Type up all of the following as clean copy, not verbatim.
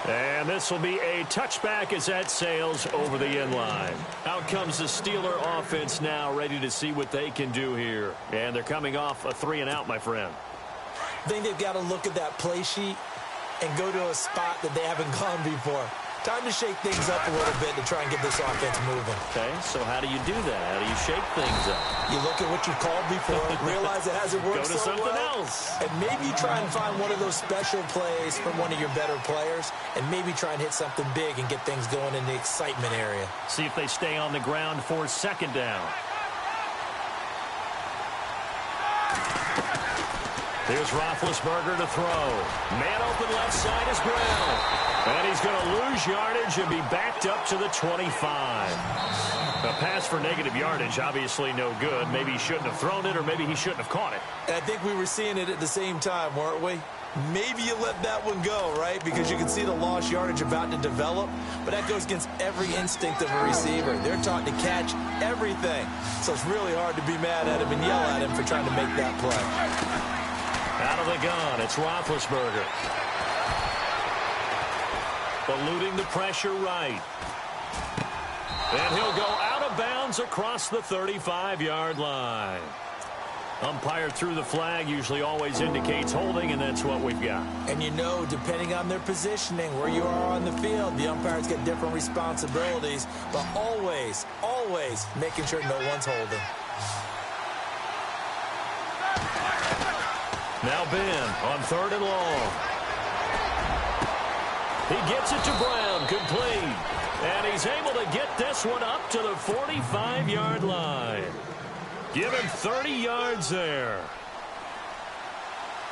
And this will be a touchback as that sails over the end line. Out comes the Steeler offense now, ready to see what they can do here. And they're coming off a 3-and-out, my friend. I think they've got to look at that play sheet and go to a spot that they haven't gone before. Time to shake things up a little bit to try and get this offense moving. Okay, so how do you do that? How do you shake things up? You look at what you've called before, realize it hasn't worked so well. Go to something else. And maybe try and find one of those special plays from one of your better players, and maybe try and hit something big and get things going in the excitement area. See if they stay on the ground for second down. Here's Roethlisberger to throw. Man open left side is Brown. And he's going to lose yardage and be backed up to the 25. A pass for negative yardage, obviously no good. Maybe he shouldn't have thrown it, or maybe he shouldn't have caught it. And I think we were seeing it at the same time, weren't we? Maybe you let that one go, right? Because you can see the lost yardage about to develop. But that goes against every instinct of a receiver. They're taught to catch everything. So it's really hard to be mad at him and yell at him for trying to make that play. Out of the gun, it's Roethlisberger. Eluding the pressure right. And he'll go out of bounds across the 35-yard line. Umpire threw the flag, usually always indicates holding, and that's what we've got. And you know, depending on their positioning, where you are on the field, the umpires get different responsibilities, but always, always making sure no one's holding. Now Ben on 3rd and long. He gets it to Brown, complete. And he's able to get this one up to the 45-yard line. Give him 30 yards there.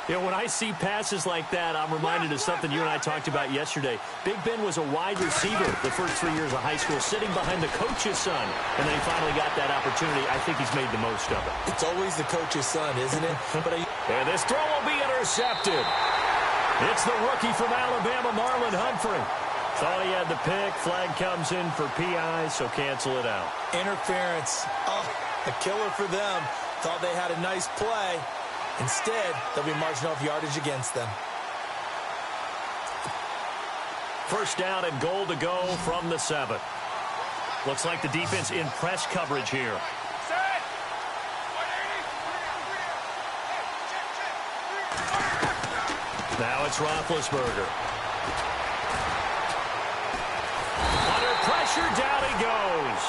You know, when I see passes like that, I'm reminded of something you and I talked about yesterday. Big Ben was a wide receiver the first 3 years of high school, sitting behind the coach's son. And then he finally got that opportunity. I think he's made the most of it. It's always the coach's son, isn't it? And this throw will be intercepted. It's the rookie from Alabama, Marlon Humphrey. Thought he had the pick. Flag comes in for PI, so cancel it out. Interference. Oh, a killer for them. Thought they had a nice play. Instead, they'll be marching off yardage against them. First down and goal to go from the 7. Looks like the defense in press coverage here. Now it's Roethlisberger. Under pressure, down he goes.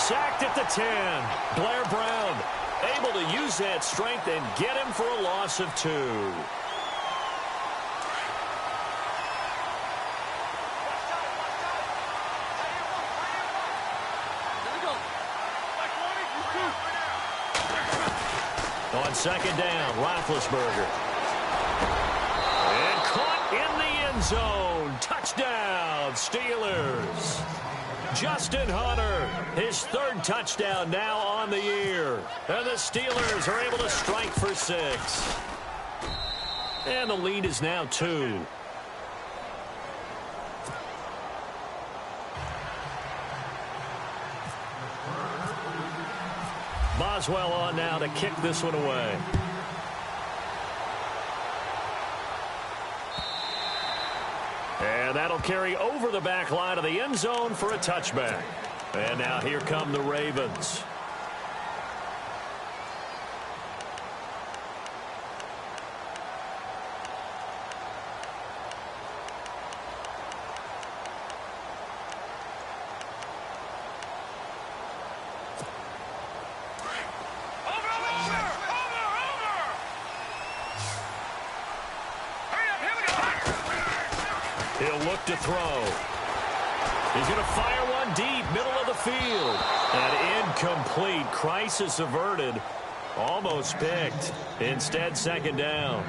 Sacked at the 10. Blair Brown able to use that strength and get him for a loss of 2. On second down, Roethlisberger. In the end zone. Touchdown, Steelers. Justin Hunter, his 3rd touchdown now on the year. And the Steelers are able to strike for 6. And the lead is now 2. Boswell on now to kick this one away. And that'll carry over the back line of the end zone for a touchback. And now here come the Ravens. He'll look to throw. He's going to fire one deep, middle of the field. And incomplete. Crisis averted. Almost picked. Instead, second down.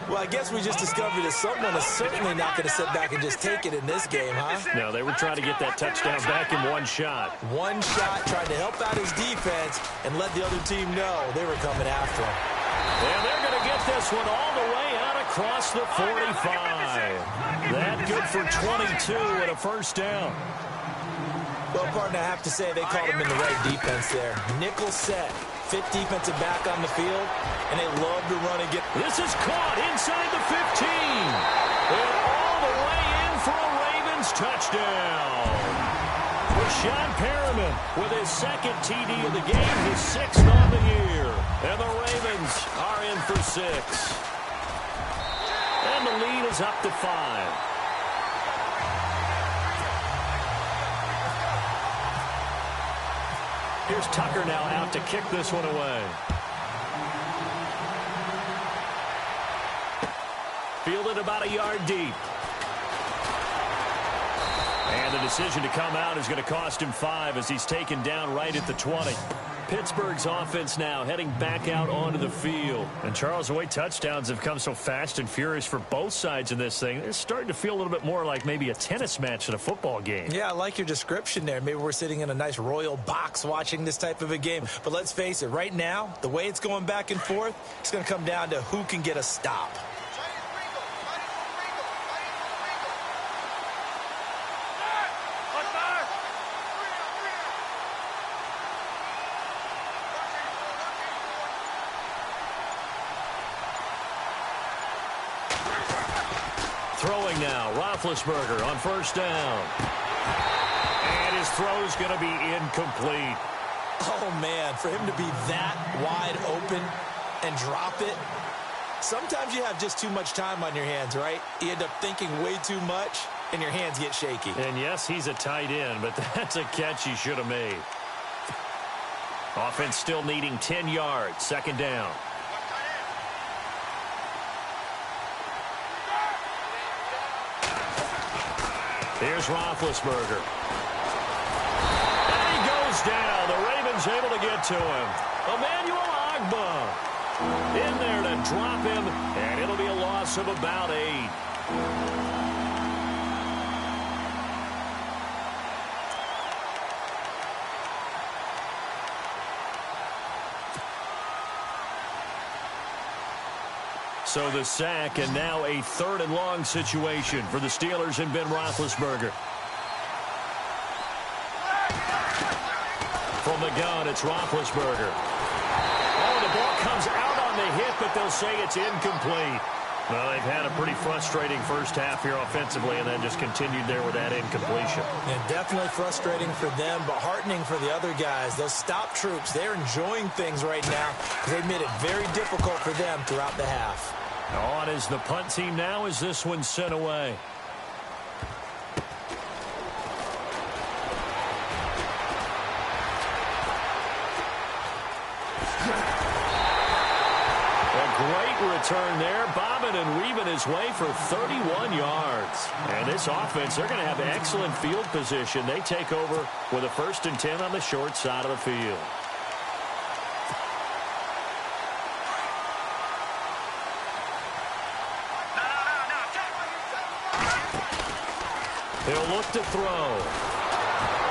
Well, I guess we just discovered that someone is certainly not going to sit back and just take it in this game, huh? No, they were trying to get that touchdown back in one shot. One shot, trying to help out his defense and let the other team know they were coming after him. And they're going to get this one all the way out across the 45. That good for 22 and a first down. Well, partner, I have to say they called him in the right defense there. Nickel set, fit defensive back on the field, and they love to run and get. This is caught inside the 15. And all the way Ravens touchdown. Rashad Perriman with his second TD of the game, his sixth on the year. And the Ravens are in for 6. And the lead is up to 5. Here's Tucker now out to kick this one away. Fielded about a yard deep. And the decision to come out is going to cost him 5 as he's taken down right at the 20. Pittsburgh's offense now heading back out onto the field. And Charles, the way touchdowns have come so fast and furious for both sides in this thing, it's starting to feel a little bit more like maybe a tennis match than a football game. Yeah, I like your description there. Maybe we're sitting in a nice royal box watching this type of a game. But let's face it, right now, the way it's going back and forth, it's going to come down to who can get a stop. Throwing now, Roethlisberger on first down. And his throw's going to be incomplete. Oh, man, for him to be that wide open and drop it. Sometimes you have just too much time on your hands, right? You end up thinking way too much, and your hands get shaky. And yes, he's a tight end, but that's a catch he should have made. Offense still needing 10 yards, second down. Here's Roethlisberger. And he goes down. The Ravens able to get to him. Emmanuel Ogbah in there to drop him, and it'll be a loss of about 8. So the sack, and now a 3rd and long situation for the Steelers and Ben Roethlisberger. From the gun, it's Roethlisberger. Oh, the ball comes out on the hit, but they'll say it's incomplete. Well, they've had a pretty frustrating first half here offensively, and then just continued there with that incompletion. Yeah, definitely frustrating for them, but heartening for the other guys. Those stop troops, they're enjoying things right now because they've made it very difficult for them throughout the half. On is the punt team now as this one's sent away. A great return there, bobbing and weaving his way for 31 yards. And this offense, they're going to have excellent field position. They take over with a 1st and 10 on the short side of the field. He'll look to throw.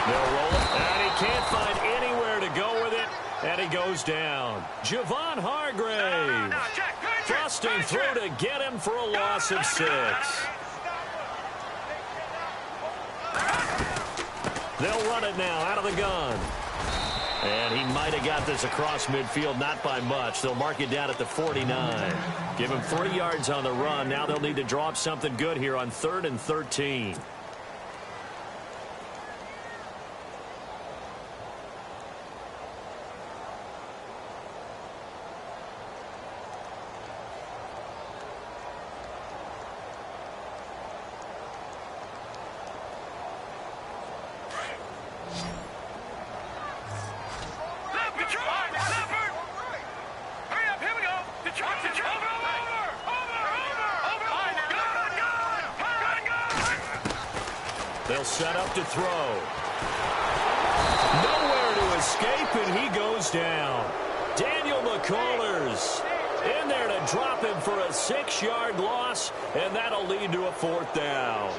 They'll roll it, and he can't find anywhere to go with it, and he goes down. Javon Hargrave thrusting through to get him for a loss of 6. They'll run it now out of the gun. And he might have got this across midfield, not by much. They'll mark it down at the 49. Give him 3 yards on the run. Now they'll need to draw up something good here on 3rd and 13. They'll set up to throw. Nowhere to escape, and he goes down. Daniel McCullers in there to drop him for a 6-yard loss, and that'll lead to a 4th down.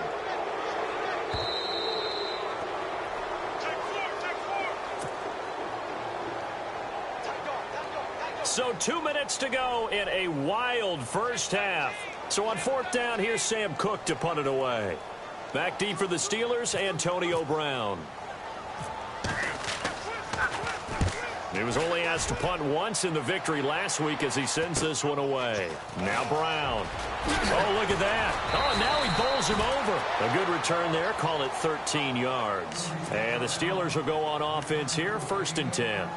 So 2 minutes to go in a wild first half. So on 4th down, here's Sam Cook to punt it away. Back deep for the Steelers, Antonio Brown. He was only asked to punt once in the victory last week as he sends this one away. Now Brown. Oh, look at that. Oh, now he bowls him over. A good return there. Call it 13 yards. And the Steelers will go on offense here, 1st and 10.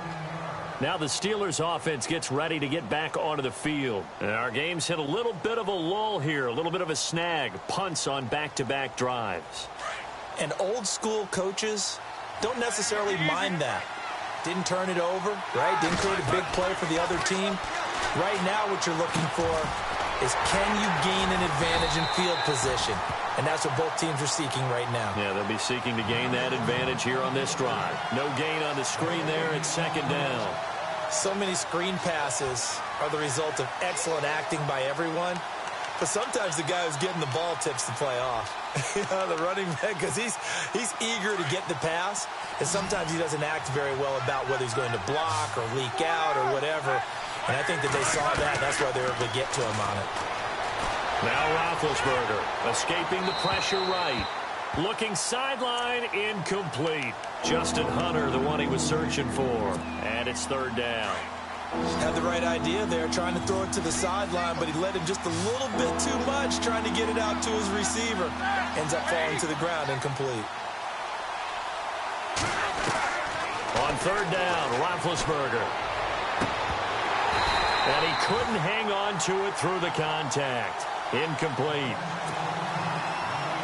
Now the Steelers offense gets ready to get back onto the field. And our game's hit a little bit of a lull here, a little bit of a snag. Punts on back-to-back drives. And old school coaches don't necessarily mind that. Didn't turn it over, right? Didn't create a big play for the other team. Right now what you're looking for is can you gain an advantage in field position? And that's what both teams are seeking right now. Yeah, they'll be seeking to gain that advantage here on this drive. No gain on the screen there. It's 2nd down. So many screen passes are the result of excellent acting by everyone. But sometimes the guy who's getting the ball tips the play off. The running back, because he's eager to get the pass. And sometimes he doesn't act very well about whether he's going to block or leak out or whatever. And I think that they saw that, and that's why they were able to get to him on it. Now Roethlisberger escaping the pressure right. Looking sideline, incomplete. Justin Hunter, the one he was searching for. And it's 3rd down. Had the right idea there, trying to throw it to the sideline, but he led him just a little bit too much, trying to get it out to his receiver. Ends up falling to the ground, incomplete. On 3rd down, Roethlisberger. And he couldn't hang on to it through the contact. Incomplete.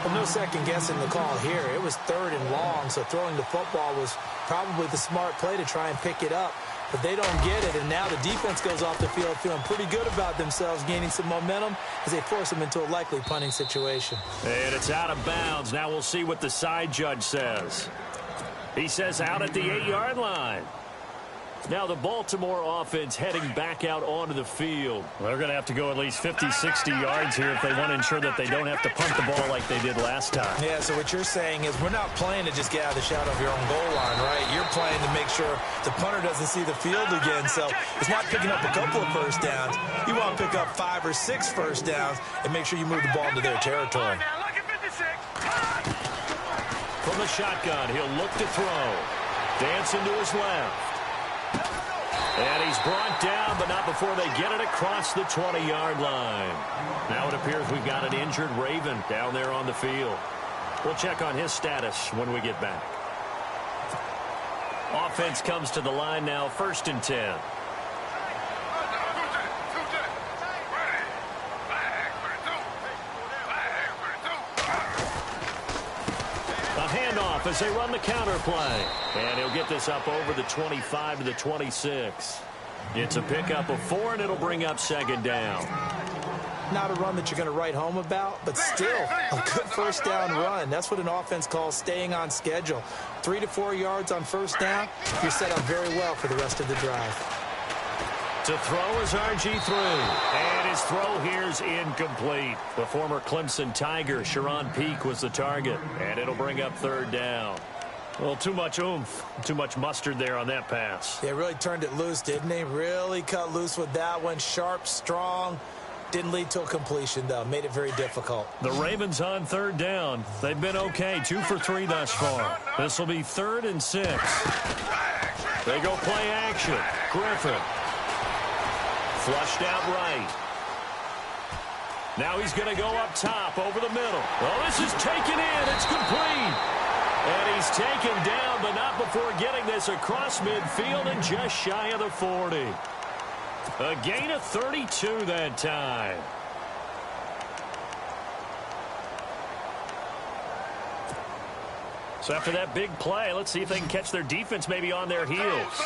Well, no second guessing the call here. It was 3rd and long, so throwing the football was probably the smart play to try and pick it up. But they don't get it, and now the defense goes off the field feeling pretty good about themselves, gaining some momentum as they force them into a likely punting situation. And it's out of bounds. Now we'll see what the side judge says. He says out at the 8-yard line. Now the Baltimore offense heading back out onto the field. They're going to have to go at least 50, 60 yards here if they want to ensure that they don't have to punt the ball like they did last time. Yeah, so what you're saying is we're not playing to just get out of the shadow of your own goal line, right? You're playing to make sure the punter doesn't see the field again. So it's not picking up a couple of first downs. You want to pick up 5 or 6 first downs and make sure you move the ball into their territory. From the shotgun, he'll look to throw. Dancing to his left. And he's brought down, but not before they get it across the 20-yard line. Now it appears we've got an injured Raven down there on the field. We'll check on his status when we get back. Offense comes to the line now, 1st and 10. Handoff as they run the counter play. And he'll get this up over the 25 to the 26. It's a pickup of 4, and it'll bring up 2nd down. Not a run that you're going to write home about, but still a good first down run. That's what an offense calls staying on schedule. 3 to 4 yards on first down, you're set up very well for the rest of the drive. To throw is RG3. And his throw here's incomplete. The former Clemson Tiger, Sharon Peak, was the target. And it'll bring up 3rd down. Well, too much oomph, too much mustard there on that pass. They really turned it loose, didn't they? Really cut loose with that one. Sharp, strong. Didn't lead to a completion, though. Made it very difficult. The Ravens on 3rd down. They've been okay, 2 for 3 thus far. This will be 3rd and 6. They go play action. Griffin. Flushed out right. Now he's going to go up top over the middle. Oh, this is taken in. It's complete. And he's taken down, but not before getting this across midfield and just shy of the 40. A gain of 32 that time. So after that big play, let's see if they can catch their defense maybe on their heels.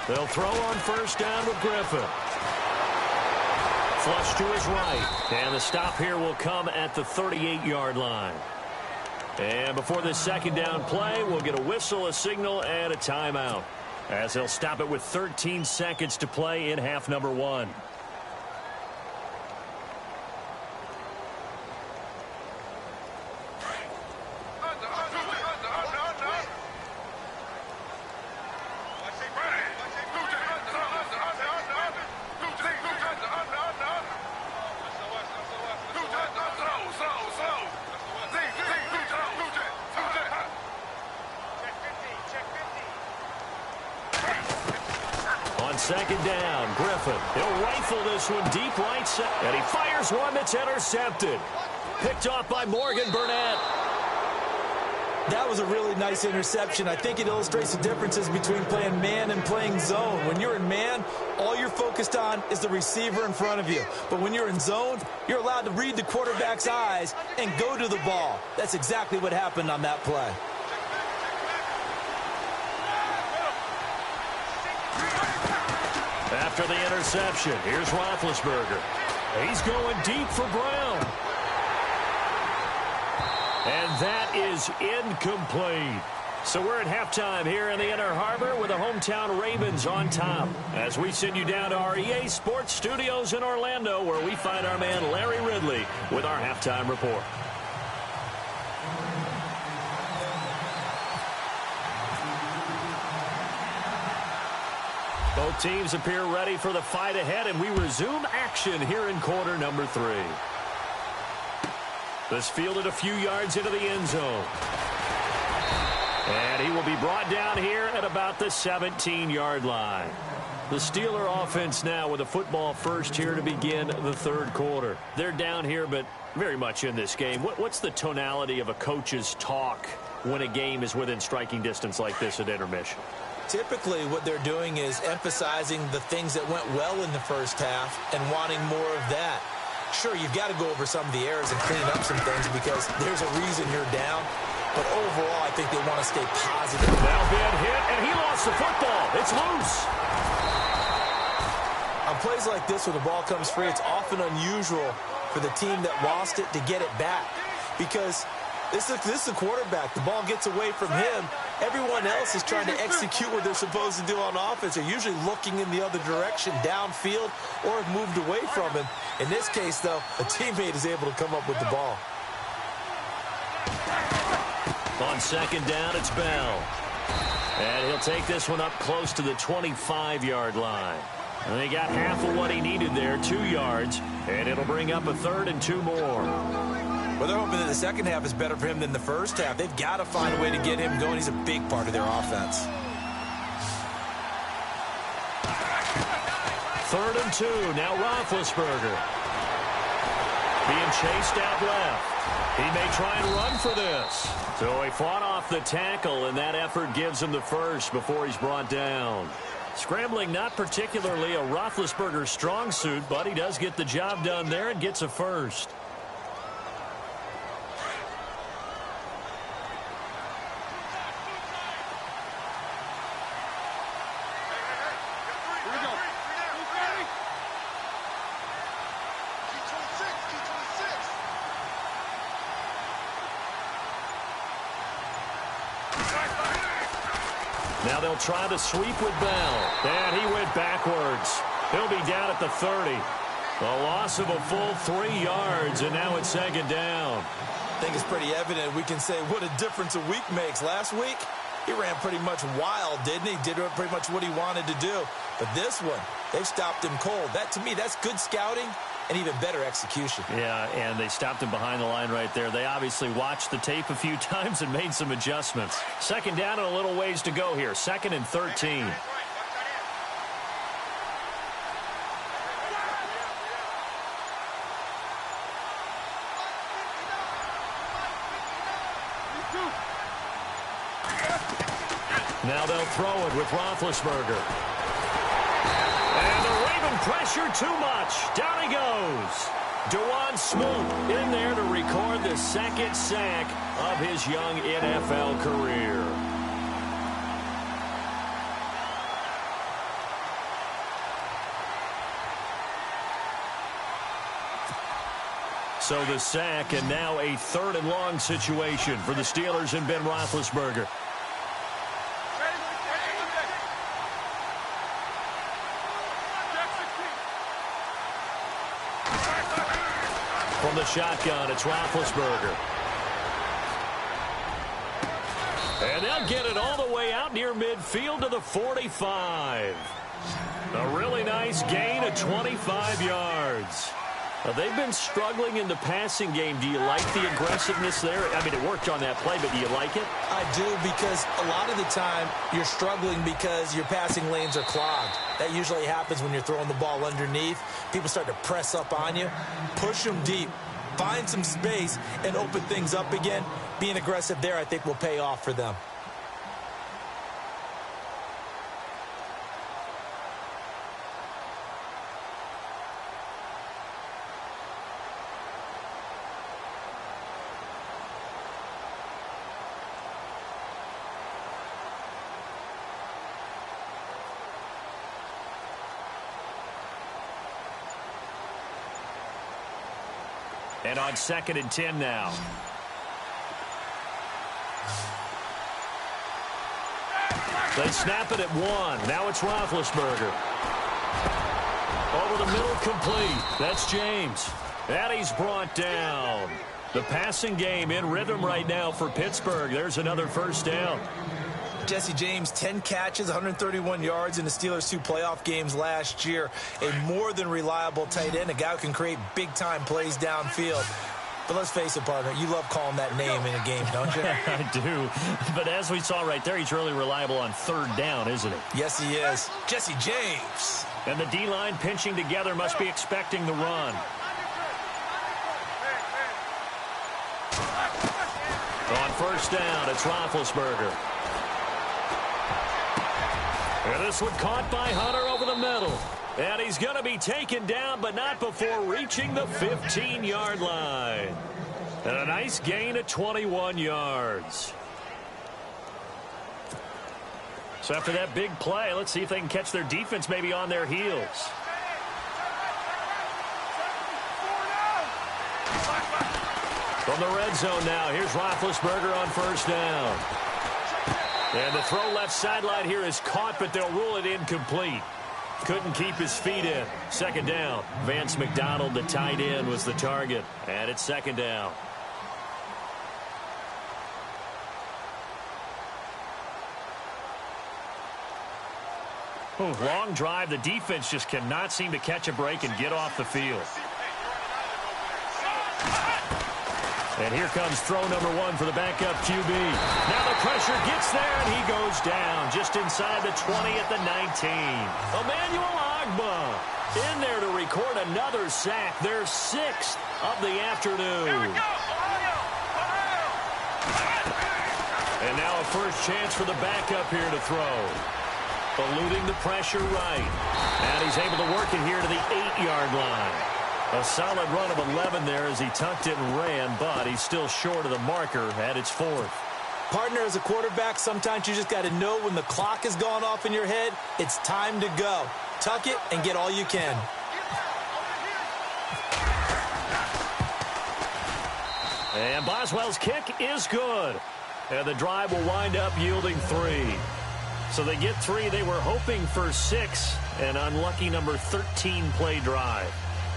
They'll throw on first down with Griffin. Flush to his right. And the stop here will come at the 38-yard line. And before this second down play, we'll get a whistle, a signal, and a timeout, as they'll stop it with 13 seconds to play in half number 1. second down. Griffin, he'll rifle this one deep right side. And he fires one that's intercepted. Picked off by Morgan Burnett. That was a really nice interception. I think it illustrates the differences between playing man and playing zone. When you're in man, all you're focused on is the receiver in front of you. But when you're in zone, you're allowed to read the quarterback's eyes and go to the ball. That's exactly what happened on that play. After the interception, here's Roethlisberger. He's going deep for Brown. And that is incomplete. So we're at halftime here in the Inner Harbor with the hometown Ravens on top. As we send you down to our EA Sports Studios in Orlando, where we find our man Larry Ridley with our halftime report. Both teams appear ready for the fight ahead, and we resume action here in quarter number 3. This fielded a few yards into the end zone. And he will be brought down here at about the 17-yard line. The Steeler offense now with a football first here to begin the third quarter. They're down here, but very much in this game. What's the tonality of a coach's talk when a game is within striking distance like this at intermission? Typically, what they're doing is emphasizing the things that went well in the first half and wanting more of that. Sure, you've got to go over some of the errors and clean up some things because there's a reason you're down. But overall, I think they want to stay positive. Now bad hit, and he lost the football. It's loose. On plays like this where the ball comes free, it's often unusual for the team that lost it to get it back. Because this is a quarterback. The ball gets away from him. Everyone else is trying to execute what they're supposed to do on offense. They're usually looking in the other direction, downfield, or have moved away from him. In this case, though, a teammate is able to come up with the ball. On second down, it's Bell. And he'll take this one up close to the 25-yard line. And he got half of what he needed there, 2 yards. And it'll bring up a 3rd and 2 more. Well, they're hoping that the second half is better for him than the first half. They've got to find a way to get him going. He's a big part of their offense. 3rd and 2. Now Roethlisberger. Being chased out left. He may try and run for this. So he fought off the tackle, and that effort gives him the first before he's brought down. Scrambling not particularly a Roethlisberger strong suit, but he does get the job done there and gets a first. Now they'll try to sweep with Bell. And he went backwards. He'll be down at the 30. A loss of a full 3 yards, and now it's second down. I think it's pretty evident. We can say what a difference a week makes. Last week, he ran pretty much wild, didn't he? Did pretty much what he wanted to do. But this one, they've stopped him cold. That, to me, that's good scouting and even better execution. Yeah, and they stopped him behind the line right there. They obviously watched the tape a few times and made some adjustments. Second down and a little ways to go here. 2nd and 13. Now they'll throw it with Roethlisberger. And the Raven pressure too much. Down he goes. Dewan Smoot in there to record the 2nd sack of his young NFL career. So the sack, and now a 3rd and long situation for the Steelers and Ben Roethlisberger. From the shotgun, it's Roethlisberger. And they'll get it all the way out near midfield to the 45. A really nice gain of 25 yards. They've been struggling in the passing game. Do you like the aggressiveness there? I mean, it worked on that play, but do you like it? I do, because a lot of the time you're struggling because your passing lanes are clogged. That usually happens when you're throwing the ball underneath. People start to press up on you. Push them deep. Find some space and open things up again. Being aggressive there, I think, will pay off for them. And on 2nd and 10 now. They snap it at 1. Now it's Roethlisberger. Over the middle, complete. That's James. And he's brought down. The passing game in rhythm right now for Pittsburgh. There's another first down. Jesse James, 10 catches, 131 yards in the Steelers' 2 playoff games last year. A more than reliable tight end, a guy who can create big-time plays downfield. But let's face it, partner, you love calling that name in a game, don't you? I do. But as we saw right there, he's really reliable on 3rd down, isn't he? Yes, he is. Jesse James. And the D-line pinching together must be expecting the run. On 1st down, it's Roethlisberger. And this one caught by Hunter over the middle. And he's going to be taken down, but not before reaching the 15-yard line. And a nice gain of 21 yards. So after that big play, let's see if they can catch their defense maybe on their heels. From the red zone now, here's Roethlisberger on 1st down. And the throw left sideline here is caught, but they'll rule it incomplete. Couldn't keep his feet in. 2nd down. Vance McDonald, the tight end, was the target. And it's 2nd down. Long drive. The defense just cannot seem to catch a break and get off the field. And here comes throw number 1 for the backup QB. Now the pressure gets there, and he goes down just inside the 20 at the 19. Emmanuel Ogbah in there to record another sack. Their 6th of the afternoon. And now a first chance for the backup here to throw. Eluding the pressure right. And he's able to work it here to the 8-yard line. A solid run of 11 there as he tucked it and ran, but he's still short of the marker at its 4th. Partner, as a quarterback, sometimes you just got to know when the clock has gone off in your head, it's time to go. Tuck it and get all you can. And Boswell's kick is good. And the drive will wind up yielding 3. So they get 3. They were hoping for 6. An unlucky number 13 play drive.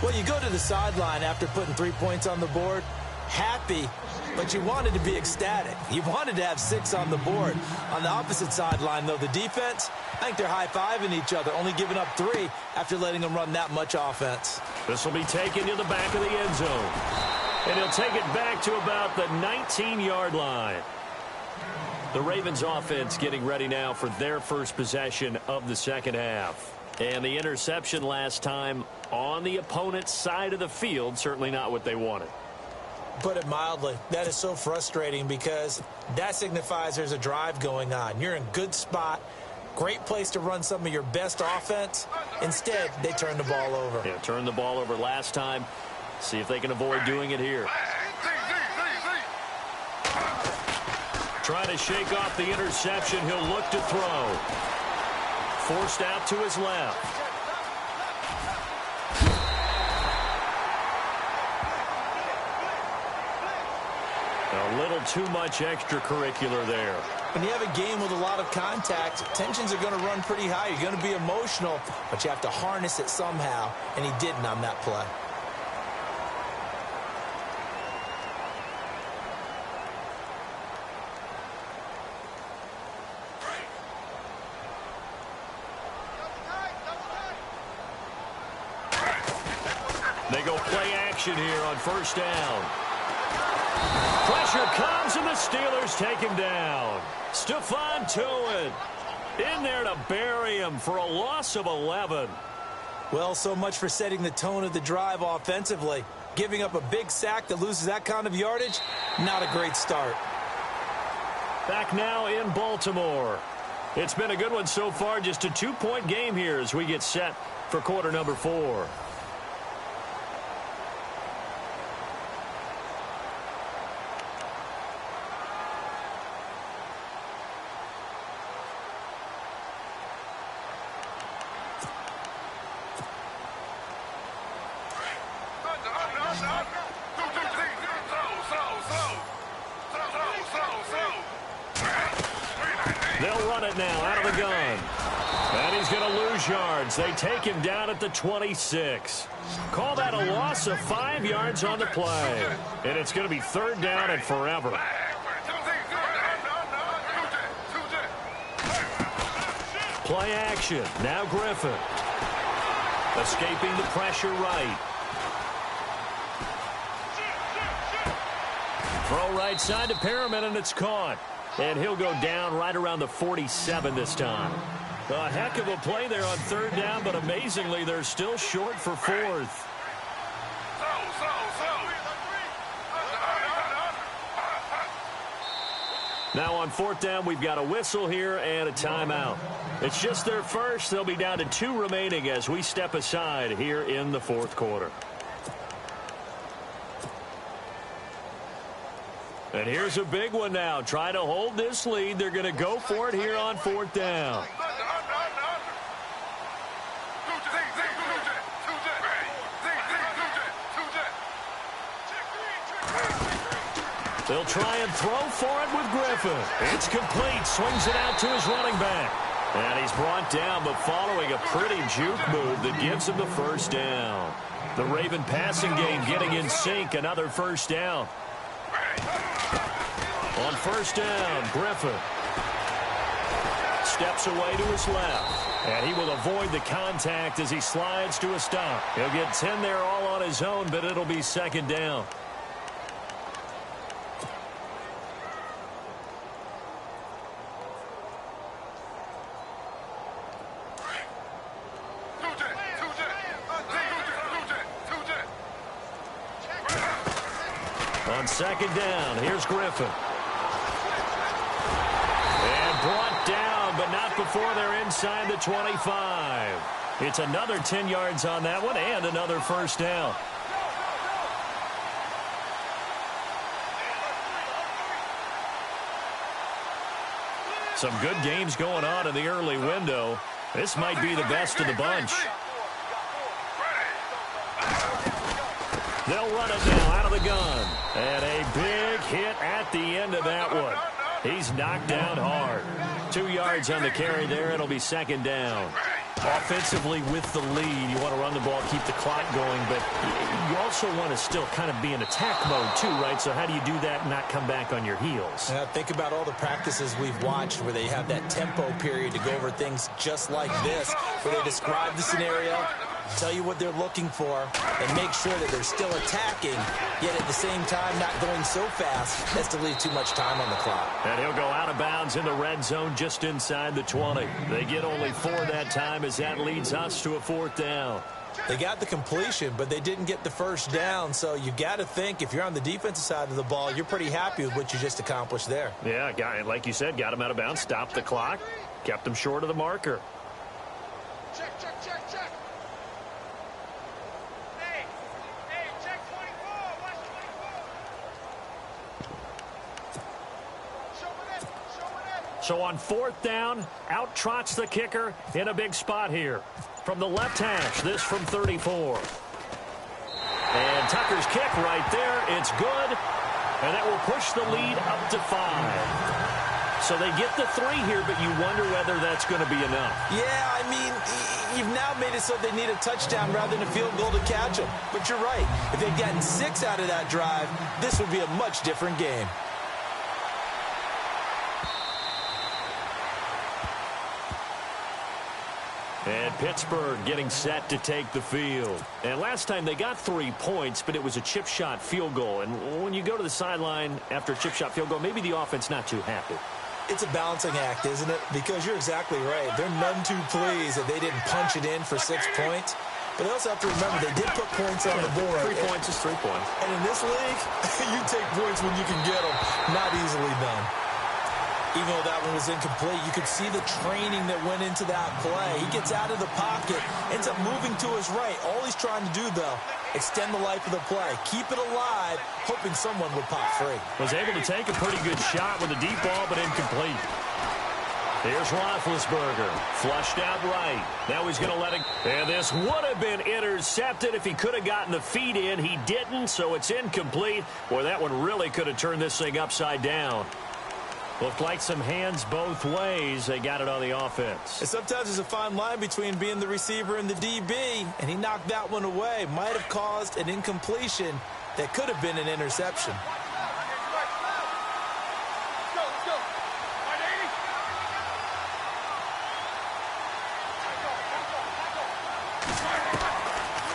Well, you go to the sideline after putting 3 points on the board, happy, but you wanted to be ecstatic. You wanted to have 6 on the board. On the opposite sideline, though, the defense, I think they're high-fiving each other, only giving up 3 after letting them run that much offense. This will be taken to the back of the end zone. And he'll take it back to about the 19-yard line. The Ravens offense getting ready now for their first possession of the 2nd half. And the interception last time on the opponent's side of the field, certainly not what they wanted. Put it mildly, that is so frustrating because that signifies there's a drive going on. You're in good spot, great place to run some of your best offense. Instead, they turn the ball over. Yeah, turned the ball over last time. See if they can avoid doing it here. Trying to shake off the interception. He'll look to throw. Forced out to his left. A little too much extracurricular there. When you have a game with a lot of contact, tensions are going to run pretty high. You're going to be emotional, but you have to harness it somehow, and he didn't on that play. They go play action here on first down. Pressure comes, and the Steelers take him down. Stephon Tuitt in there to bury him for a loss of 11. Well, so much for setting the tone of the drive offensively. Giving up a big sack that loses that kind of yardage, not a great start. Back now in Baltimore. It's been a good one so far, just a 2-point game here as we get set for quarter number 4. They'll run it now out of the gun. And he's going to lose yards. They take him down at the 26. Call that a loss of 5 yards on the play. And it's going to be third down and forever. Play action. Now Griffin. Escaping the pressure right. Throw right side to Perriman, and it's caught. And he'll go down right around the 47 this time. A heck of a play there on third down, but amazingly, they're still short for fourth. Now on fourth down, we've got a whistle here and a timeout. It's just their first. They'll be down to 2 remaining as we step aside here in the fourth quarter. And here's a big one now. Try to hold this lead. They're going to go for it here on fourth down. They'll try and throw for it with Griffin. It's complete. Swings it out to his running back. And he's brought down, but following a pretty juke move that gives him the first down. The Raven passing game getting in sync. Another first down. On first down, Griffin steps away to his left. And he will avoid the contact as he slides to a stop. He'll get 10 there all on his own, but it'll be second down. On second down, here's Griffin. And brought down, but not before they're inside the 25. It's another 10 yards on that one and another first down. Some good games going on in the early window. This might be the best of the bunch. They'll run it now out of the gun. And a big hit at the end of that one. He's knocked down hard. 2 yards on the carry there. It'll be second down. Offensively with the lead, you want to run the ball, keep the clock going, but you also want to still kind of be in attack mode too, right? So how do you do that and not come back on your heels? Think about all the practices we've watched where they have that tempo period to go over things just like this, where they describe the scenario, tell you what they're looking for, and make sure that they're still attacking, yet at the same time not going so fast as to leave too much time on the clock. And he'll go out of bounds in the red zone just inside the 20. They get only 4 that time as that leads us to a fourth down. They got the completion, but they didn't get the first down, so you got to think if you're on the defensive side of the ball, you're pretty happy with what you just accomplished there. Yeah, like you said, got him out of bounds, stopped the clock, kept him short of the marker. Check. Hey, check 24. Watch 24. Show it. So on fourth down, out trots the kicker in a big spot here. From the left hash, this from 34. And Tucker's kick right there. It's good. And that will push the lead up to 5. So they get the 3 here, but you wonder whether that's going to be enough. Yeah, I mean, you've now made it so they need a touchdown rather than a field goal to catch them. But you're right. If they'd gotten 6 out of that drive, this would be a much different game. And Pittsburgh getting set to take the field. And last time they got 3 points, but it was a chip shot field goal. And when you go to the sideline after a chip shot field goal, maybe the offense not too happy. It's a balancing act, isn't it? Because you're exactly right. They're none too pleased that they didn't punch it in for 6 points. But they also have to remember they did put points on the board. 3 points is 3 points. And in this league, you take points when you can get them. Not easily done. Even though that one was incomplete, you could see the training that went into that play. He gets out of the pocket, ends up moving to his right. All he's trying to do, though, extend the life of the play. Keep it alive, hoping someone would pop free. Was able to take a pretty good shot with a deep ball, but incomplete. Here's Roethlisberger, flushed out right. Now he's going to let it. And this would have been intercepted if he could have gotten the feet in. He didn't, so it's incomplete. Boy, that one really could have turned this thing upside down. Looked like some hands both ways. They got it on the offense. And sometimes there's a fine line between being the receiver and the DB, and he knocked that one away. Might have caused an incompletion that could have been an interception.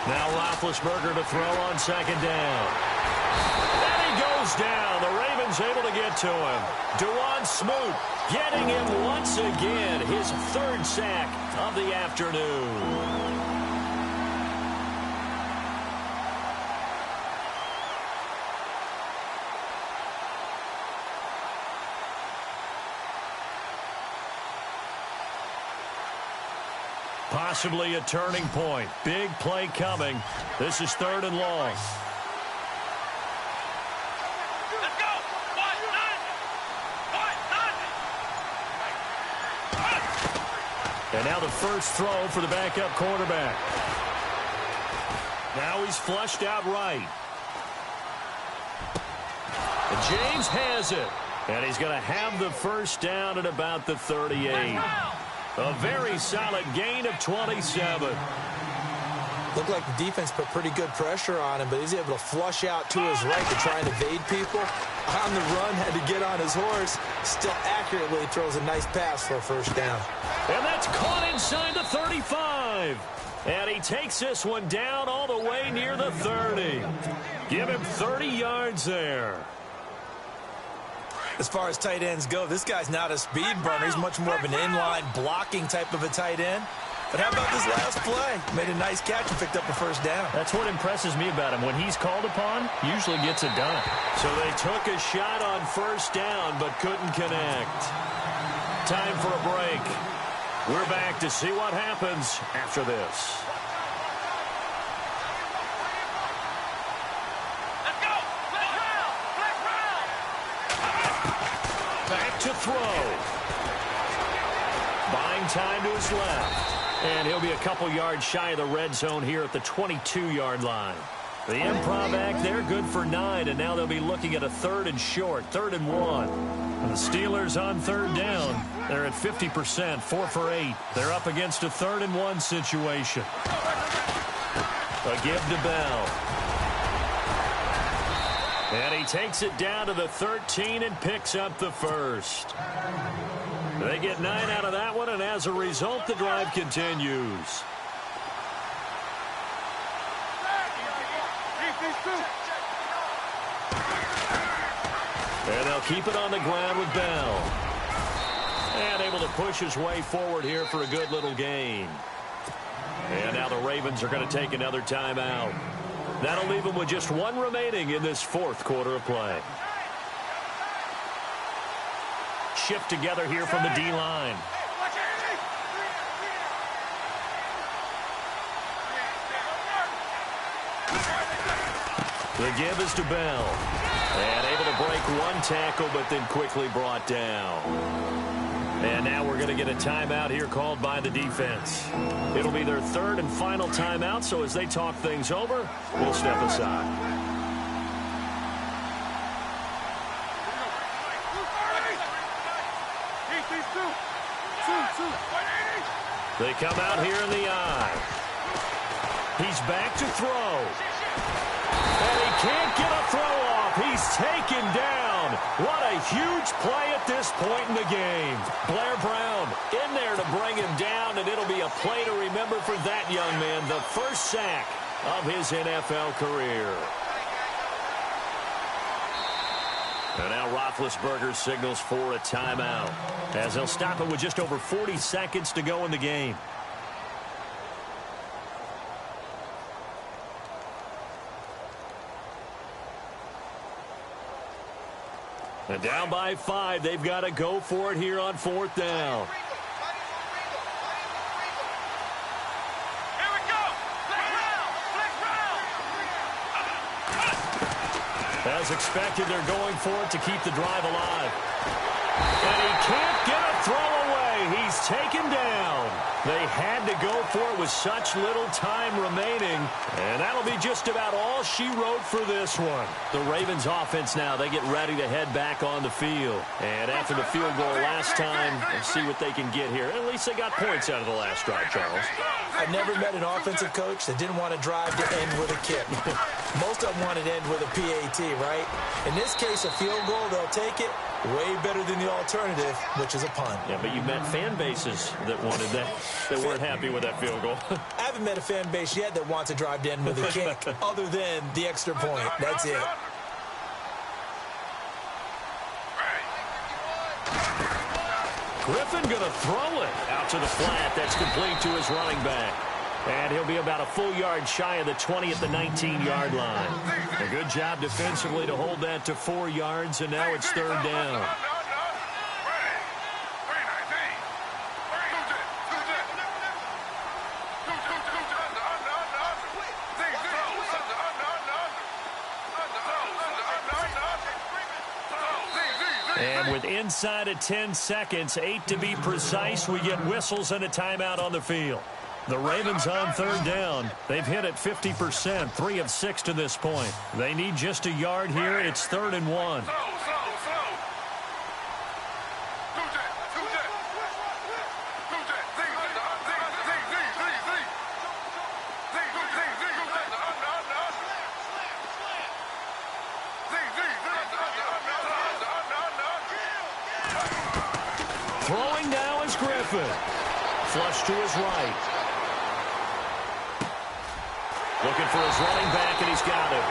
Now Roethlisberger to throw on second down. And he goes down. The Ravens able to get to him. Dewan Smoot getting him once again. His 3rd sack of the afternoon. Possibly a turning point. Big play coming. This is 3rd and long. Let's go. And now the first throw for the backup quarterback. Now he's flushed out right. And James has it. And he's going to have the first down at about the 38. A very solid gain of 27. Looked like the defense put pretty good pressure on him, but he's able to flush out to his right to try and evade people. On the run, had to get on his horse. Still accurately throws a nice pass for a first down. And that's caught inside the 35. And he takes this one down all the way near the 30. Give him 30 yards there. As far as tight ends go, this guy's not a speed burner. He's much more of an inline blocking type of a tight end. But how about this last play? Made a nice catch and picked up a first down. That's what impresses me about him. When he's called upon, usually gets it done. So they took a shot on first down, but couldn't connect. Time for a break. We're back to see what happens after this. Let's go. Back to throw. Buying time to his left. And he'll be a couple yards shy of the red zone here at the 22-yard line. The improv act, they're good for 9, and now they'll be looking at a 3rd and short, 3rd and 1. And the Steelers on 3rd down. They're at 50%, 4 for 8. They're up against a 3rd and 1 situation. A give to Bell. And he takes it down to the 13 and picks up the first. They get 9 out of that one, and as a result, the drive continues. And they'll keep it on the ground with Bell. And able to push his way forward here for a good little gain. And now the Ravens are going to take another timeout. That'll leave them with just 1 remaining in this 4th quarter of play. Shift together here from the D-line. The give is to Bell. And able to break 1 tackle, but then quickly brought down. And now we're going to get a timeout here called by the defense. It'll be their 3rd and final timeout, so as they talk things over, we'll step aside. They come out here in the eye. He's back to throw. And he can't get a throw off. He's taken down. down. What a huge play at this point in the game. Blair Brown in there to bring him down, and it'll be a play to remember for that young man. The first sack of his NFL career. And now Roethlisberger signals for a timeout, as he'll stop it with just over 40 seconds to go in the game. And down by 5, they've got to go for it here on 4th down. Here we go. As expected, they're going for it to keep the drive alive. And he can't get a throw away. He's taken down. They had to go for it with such little time remaining. And that'll be just about all she wrote for this one. The Ravens offense now, they get ready to head back on the field. And after the field goal last time, let's see what they can get here. At least they got points out of the last drive, Charles. I've never met an offensive coach that didn't want to drive to end with a kick. Most of them want to end with a PAT, right? In this case, a field goal, they'll take it. Way better than the alternative, which is a punt. Yeah, but you met fan bases that wanted that, that weren't happy with that field goal. I haven't met a fan base yet that wants to drive to end with a kick other than the extra point. That's it. Griffin going to throw it out to the flat. That's complete to his running back. And he'll be about a full yard shy of the 20 at the 19-yard line. A good job defensively to hold that to 4 yards, and now it's 3rd down. And with inside of 10 seconds, 8 to be precise, we get whistles and a timeout on the field. The Ravens on 3rd down. They've hit it 50%, 3 of 6 to this point. They need just a yard here. It's 3rd and 1. Throwing now is Griffin. Flush to his right. Looking for his running back, and he's got him.